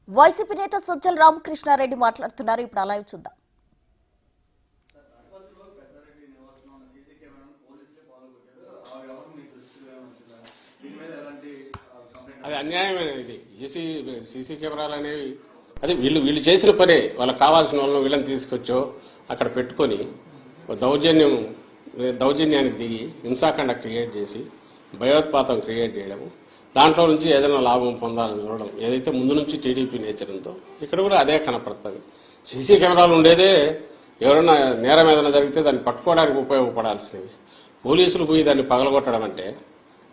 YCP నేత సజ్జల రామకృష్ణారెడ్డి మాట్లాడుతున్నారు. ఇప్పుడు అలా చూద్దాం. అది అన్యాయమైన ఇది సీసీ కెమెరాలు అనేవి అది వీళ్ళు చేసిన పనే. వాళ్ళకి కావాల్సిన వాళ్ళని వీళ్ళని తీసుకొచ్చో అక్కడ పెట్టుకొని దౌర్జన్యానికి దిగి హింసాకాండ క్రియేట్ చేసి భయోత్పాతం క్రియేట్ చేయడము, దాంట్లో నుంచి ఏదైనా లాభం పొందాలని చూడడం ఏదైతే ముందు నుంచి టీడీపీ నేచర్ ఉందో ఇక్కడ కూడా అదే కనపడుతుంది. సీసీ కెమెరాలు ఉండేదే ఎవరైనా నేరం ఏదైనా జరిగితే దాన్ని పట్టుకోవడానికి ఉపయోగపడాల్సినవి. పోలీసులు పోయి దాన్ని పగలగొట్టడం అంటే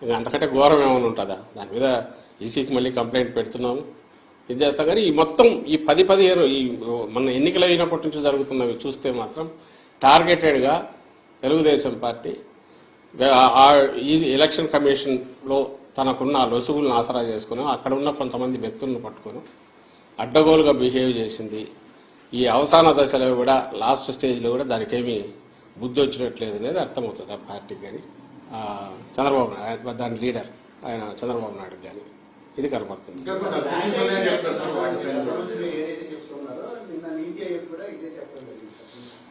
ఇంకా అంతకంటే ఘోరం ఏమైనా ఉంటుందా? దాని మీద ఈసీకి మళ్ళీ కంప్లైంట్ పెడుతున్నాము, ఇది చేస్తాం. కానీ ఈ మొత్తం ఈ 10-15 ఈ మన ఎన్నికలు అయినప్పటి నుంచి జరుగుతున్నవి చూస్తే మాత్రం టార్గెటెడ్గా తెలుగుదేశం పార్టీ ఈ ఎలక్షన్ కమిషన్ లో తనకున్న లొసుగులను ఆసరా చేసుకుని అక్కడ ఉన్న కొంతమంది వ్యక్తులను పట్టుకుని అడ్డగోలుగా బిహేవ్ చేసింది. ఈ అవసాన దశలో కూడా లాస్ట్ స్టేజ్లో కూడా దానికేమీ బుద్ధి వచ్చినట్లేదు అనేది అర్థమవుతుంది ఆ పార్టీకి. కానీ చంద్రబాబు నాయుడు దాని లీడర్ ఆయన చంద్రబాబు నాయుడు కానీ ఇది కనపడుతుంది.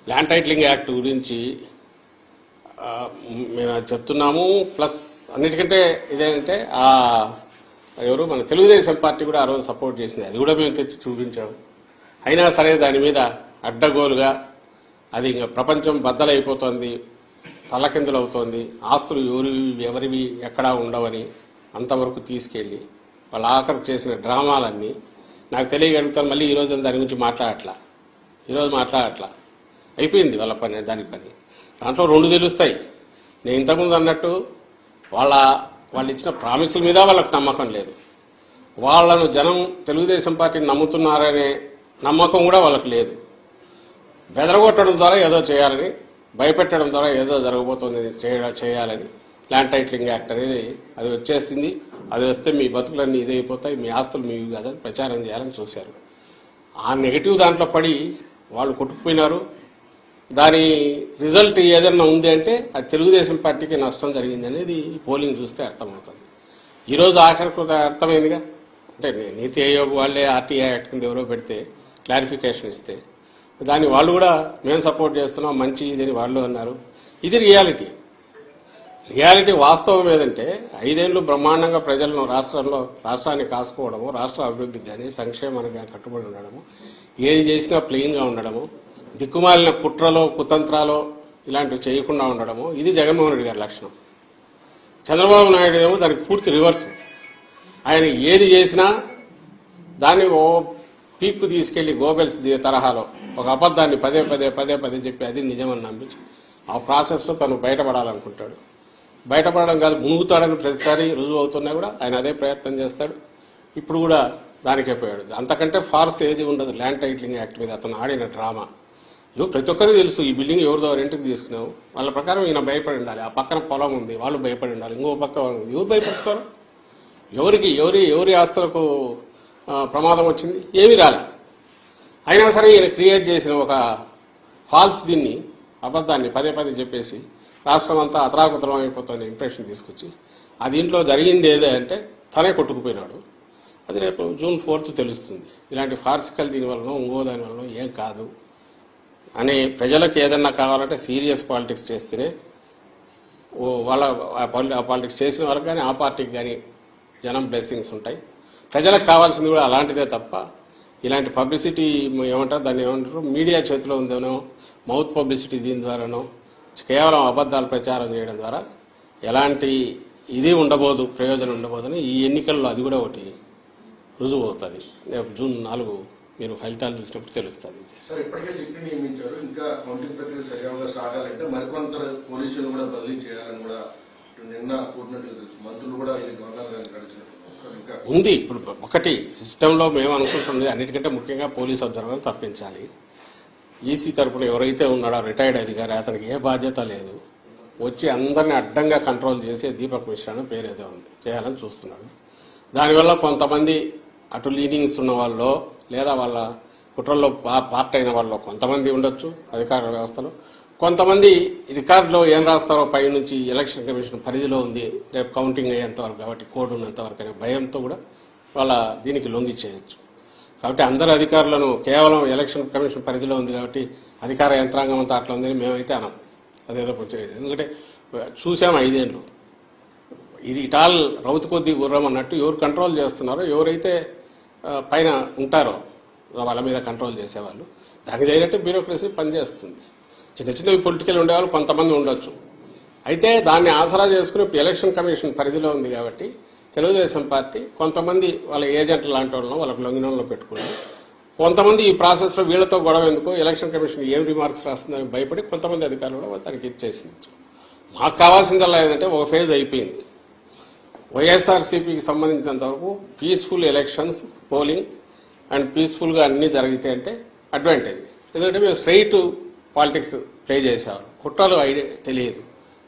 ల్యాండ్ టైటిలింగ్ యాక్ట్ గురించి మేము చెప్తున్నాము. ప్లస్ అన్నిటికంటే ఇదేంటే ఎవరు మన తెలుగుదేశం పార్టీ కూడా ఆ రోజు సపోర్ట్ చేసింది. అది కూడా మేము తెచ్చి చూపించాము. అయినా సరే దాని మీద అడ్డగోలుగా అది ఇంకా ప్రపంచం బద్దలైపోతుంది, తలకిందులవుతోంది, ఆస్తులు ఎవరివి ఎక్కడా ఉండవని అంతవరకు తీసుకెళ్లి వాళ్ళ ఆఖరికి చేసిన డ్రామాలన్నీ నాకు తెలియగలుగుతాను. మళ్ళీ ఈరోజు దాని గురించి మాట్లాడట్లా అయిపోయింది వాళ్ళ పని. దాని పని దాంట్లో 2 తెలుస్తాయి. నేను ఇంతకుముందు అన్నట్టు వాళ్ళు ఇచ్చిన ప్రామిసుల మీద వాళ్ళకు నమ్మకం లేదు. వాళ్లను జనం తెలుగుదేశం పార్టీని నమ్ముతున్నారనే నమ్మకం కూడా వాళ్ళకు లేదు. బెదరగొట్టడం ద్వారా ఏదో చేయాలని, భయపెట్టడం ద్వారా ఏదో జరగబోతోంది చేయాలని ల్యాండ్ టైటిలింగ్ యాక్ట్ అనేది అది వచ్చేసింది. అది వస్తే మీ బతుకులన్నీ ఇదైపోతాయి, మీ ఆస్తులు మీవి కాదని ప్రచారం చేయాలని చూశారు. ఆ నెగటివ్ దాంట్లో పడి వాళ్ళు కొట్టుకుపోయినారు. దాని రిజల్ట్ ఏదైనా ఉంది అంటే అది తెలుగుదేశం పార్టీకి నష్టం జరిగింది అనేది పోలింగ్ చూస్తే అర్థమవుతుంది. ఈరోజు ఆఖరికి అర్థమైందిగా. అంటే నీతి ఆయోగ్ వాళ్లే ఆర్టీఐ యాక్ట్ కింద ఎవరో పెడితే క్లారిఫికేషన్ ఇస్తే దాన్ని వాళ్ళు కూడా మేము సపోర్ట్ చేస్తున్నాం, మంచి ఇదని వాళ్ళు అన్నారు. ఇది రియాలిటీ వాస్తవం ఏదంటే 5 ఏళ్లు బ్రహ్మాండంగా ప్రజలను రాష్ట్రాన్ని కాసుకోవడము, రాష్ట్ర అభివృద్ధికి కానీ సంక్షేమానికి కానీ కట్టుబడి ఉండడము, ఏది చేసినా ప్లెయిన్గా ఉండడము, దిక్కుమాలిన కుట్రలో కుతంత్రాలో ఇలాంటివి చేయకుండా ఉండడము, ఇది జగన్మోహన్ రెడ్డి గారి లక్షణం. చంద్రబాబు నాయుడు ఏమో దానికి పూర్తి రివర్స్. ఆయన ఏది చేసినా దాన్ని ఓ పీక్కు తీసుకెళ్లి గోబెల్స్ తరహాలో ఒక అబద్దాన్ని పదే చెప్పి అది నిజమని నమ్మించి ఆ ప్రాసెస్లో తను బయటపడాలనుకుంటాడు. బయటపడడం కాదు, మునుగుతాడని ప్రతిసారి రుజువు అవుతున్నా కూడా ఆయన అదే ప్రయత్నం చేస్తాడు. ఇప్పుడు కూడా దానికే పోయాడు. అంతకంటే ఫార్స్ ఏది ఉండదు ల్యాండ్ టైటిలింగ్ యాక్ట్ మీద అతను ఆడిన డ్రామా. ప్రతి ఒక్కరికి తెలుసు ఈ బిల్డింగ్ ఎవరిదో రెంట్కి తీసుకున్నావు, వాళ్ళ ప్రకారం ఈయన భయపడి ఉండాలి. ఆ పక్కన పొలం ఉంది, వాళ్ళు భయపడి ఉండాలి. ఇంకో పక్క ఎవరు భయపడతారు? ఎవరి ఆస్తులకు ప్రమాదం వచ్చింది? ఏమీ రాలే. అయినా సరే ఈయన క్రియేట్ చేసిన ఒక ఫాల్స్ అబద్దాన్ని పదే చెప్పేసి రాష్ట్రం అంతా అతరాకుతరం అయిపోతున్న ఇంప్రెషన్ తీసుకొచ్చి ఆ దీంట్లో జరిగింది ఏదే అంటే తనే కొట్టుకుపోయినాడు. అది రేపు June 4th తెలుస్తుంది. ఇలాంటి ఫార్సికల్ దీనివల్ల ఇంకో దాని వల్ల ఏం కాదు అని ప్రజలకు ఏదన్నా కావాలంటే సీరియస్ పాలిటిక్స్ చేస్తేనే వాళ్ళ పాలిటిక్స్ చేసిన వాళ్ళకి కానీ ఆ పార్టీకి కానీ జనం బ్లెస్సింగ్స్ ఉంటాయి. ప్రజలకు కావాల్సింది కూడా అలాంటిదే తప్ప ఇలాంటి పబ్లిసిటీ ఏమంటారు దాన్ని ఏమంటారు మీడియా చేతిలో ఉందనో మౌత్ పబ్లిసిటీ దీని ద్వారానో కేవలం అబద్దాలు ప్రచారం చేయడం ద్వారా ఎలాంటి ఇది ఉండబోదు, ప్రయోజనం ఉండబోదని ఈ ఎన్నికల్లో అది కూడా ఒకటి రుజువు అవుతుంది. రేపు June 4 మీరు ఫలితాలు చూసినప్పుడు తెలుస్తుంది. సార్ ఇప్పటికే సిట్ని నియమించారు, ఇంకా కౌంటింగ్ ప్రక్రియ సరిగ్గా సాగాలంటే మరికొంత పోలీసులు కూడా బదిలీ చేయాలని కూడా నిన్న కూడినట్లు తెలుసు. మంత్రులు కూడా ఇది గవర్నర్ గారిని కలిసినట్టు ఉంది. ఇప్పుడు ఒకటి సిస్టంలో మేము అనుకుంటుంది అన్నిటికంటే ముఖ్యంగా పోలీస్ అబ్జర్వర్ తప్పించాలి. ఈసీ తరఫున ఎవరైతే ఉన్నాడో రిటైర్డ్ అధికారి అతనికి ఏ బాధ్యత లేదు, వచ్చి అందరినీ అడ్డంగా కంట్రోల్ చేసే దీపక్ మిశ్రా అని పేరేదో ఉంది చేయాలని చూస్తున్నాడు. దానివల్ల కొంతమంది అటు లీనింగ్స్ ఉన్న వాళ్ళు లేదా వాళ్ళ కుట్రల్లో పార్ట్ అయిన వాళ్ళు కొంతమంది ఉండొచ్చు అధికార వ్యవస్థలో, కొంతమంది రికార్డులో ఏం రాస్తారో పై నుంచి ఎలక్షన్ కమిషన్ పరిధిలో ఉంది రేపు కౌంటింగ్ అయ్యేంత వరకు కాబట్టి కోడ్ ఉన్నంత వరకు అనే భయంతో కూడా వాళ్ళ దీనికి లొంగి చేయొచ్చు. కాబట్టి అందరు అధికారులను కేవలం ఎలక్షన్ కమిషన్ పరిధిలో ఉంది కాబట్టి అధికార యంత్రాంగం అంతా అట్లా ఉందని మేమైతే అనం. అదేదో ఎందుకంటే చూసాం 5 ఏళ్ళు. ఇది ఇటాల్ రౌతు కొద్ది గుర్రం అన్నట్టు ఎవరు కంట్రోల్ చేస్తున్నారో, ఎవరైతే పైన ఉంటారో వాళ్ళ మీద కంట్రోల్ చేసేవాళ్ళు, దానికి తగినట్టు బ్యూరోక్రసీ పనిచేస్తుంది. చిన్న చిన్నవి పొలిటికల్ ఉండేవాళ్ళు కొంతమంది ఉండొచ్చు. అయితే దాన్ని ఆసరా చేసుకుని ఎలక్షన్ కమిషన్ పరిధిలో ఉంది కాబట్టి తెలుగుదేశం పార్టీ కొంతమంది వాళ్ళ ఏజెంట్లు లాంటి వాళ్ళను వాళ్ళకు లొంగినంలో పెట్టుకుని, కొంతమంది ఈ ప్రాసెస్లో వీళ్ళతో గొడవ ఎందుకు, ఎలక్షన్ కమిషన్ ఏం రిమార్క్స్ రాస్తుందని భయపడి కొంతమంది అధికారులు కూడా దానికి ఇచ్చేసింది. మాకు కావాల్సిందల్లా ఏంటంటే ఒక ఫేజ్ అయిపోయింది. వైఎస్ఆర్సీపీకి సంబంధించినంత వరకు పీస్ఫుల్ ఎలక్షన్స్, పోలింగ్ అండ్ పీస్ఫుల్గా అన్నీ జరిగితే అంటే అడ్వాంటేజ్. ఎందుకంటే మేము స్ట్రైట్ పాలిటిక్స్ ప్లే చేసేవాళ్ళం, కుట్రలు తెలియదు,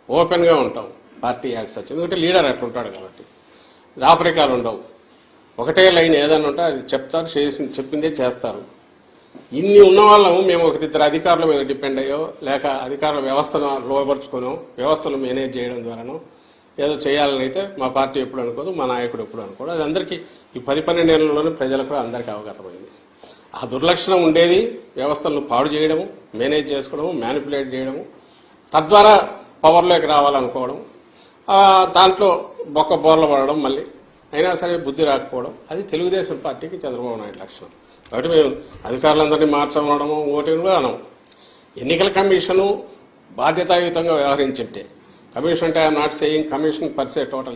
ఓపెన్గా ఉంటాం పార్టీ యాజ్ సచ్. ఎందుకంటే లీడర్ అట్లా ఉంటాడు కాబట్టి దాపరికాలు ఉండవు. ఒకటే లైన్ ఏదైనా ఉంటే అది చెప్తారు, చెప్పిందే చేస్తారు. ఇన్ని ఉన్న వాళ్ళము మేము ఒకరిద్దరు అధికారుల మీద డిపెండ్ అయ్యో, లేక అధికారుల వ్యవస్థను లోపరుచుకోనో, వ్యవస్థను మేనేజ్ చేయడం ద్వారానో ఏదో చేయాలని అయితే మా పార్టీ ఎప్పుడు అనుకోదు, మా నాయకుడు ఎప్పుడు అనుకోడు. అది అందరికీ ఈ 10-12 ఏళ్లలోనే ప్రజలకు కూడా అందరికీ అవగతమైంది. ఆ దుర్లక్షణం ఉండేది వ్యవస్థలను పాడు చేయడము, మేనేజ్ చేసుకోవడము, మ్యానిపులేట్ చేయడము, తద్వారా పవర్లోకి రావాలనుకోవడం, దాంట్లో బొక్క బోర్ల పడడం, మళ్ళీ అయినా సరే బుద్ధి రాకపోవడం, అది తెలుగుదేశం పార్టీకి చంద్రబాబు నాయుడు లక్షణం. కాబట్టి మేము అధికారులందరినీ మార్చమనడము ఓటింగ్ కూడా అనం. ఎన్నికల కమిషను బాధ్యతాయుతంగా వ్యవహరించింటే, కమిషన్ అంటే I'm not saying commission per say total